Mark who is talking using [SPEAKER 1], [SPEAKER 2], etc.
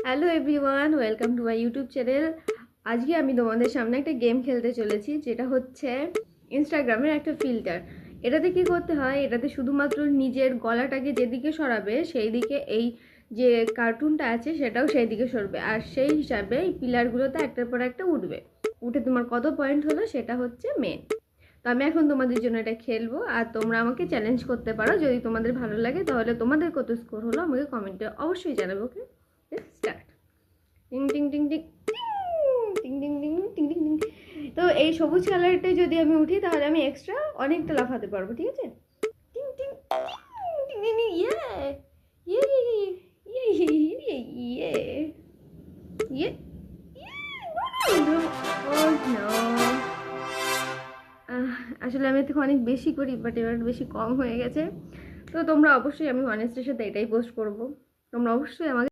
[SPEAKER 1] Hello everyone, welcome to my YouTube channel. আজকে আমি তোমাদের সামনে একটা গেম খেলতে চলেছি, যেটা হচ্ছে ইনস্টাগ্রামের একটা ফিল্টার। এটাতে কি করতে হয়, এটাতে শুধুমাত্র নিজের গলাটাকে যেদিকে সরাবে সেই দিকে এই যে কার্টুনটা আছে সেটাও সেই দিকে সরবে, আর সেই হিসাবে এই পিলারগুলোতে একটার পর একটা উঠবে। উঠে তোমার কত পয়েন্ট হলো সেটা হচ্ছে মেন। তো আমি এখন তোমাদের জন্য এটা খেলবো, আর তোমরা আমাকে চ্যালেঞ্জ করতে পারো। যদি তোমাদের ভালো লাগে তাহলে তোমাদের কত স্কোর হলো আমাকে কমেন্টে অবশ্যই জানাবে। ওকে, স্টার্ট। টিং টিং টিং টিং টিং টিং টিং টিং টিং টিং। তো এই সবুজ কালারটায় যদি আমি উঠি তাহলে আমি এক্সট্রা অনেকটা লাফাতে পারবো, ঠিক আছে? টিং টিং টিং টিং টিং, ইয়ে ইয়ে ইয়ে ইয়ে ইয়ে ইয়ে। আসলে আমি থেকে অনেক বেশি করি, বাট এবার বেশি কম হয়ে গেছে। তো তোমরা অবশ্যই, আমি অনেস্টের সাথে এটাই পোস্ট করবো, তোমরা অবশ্যই আমাকে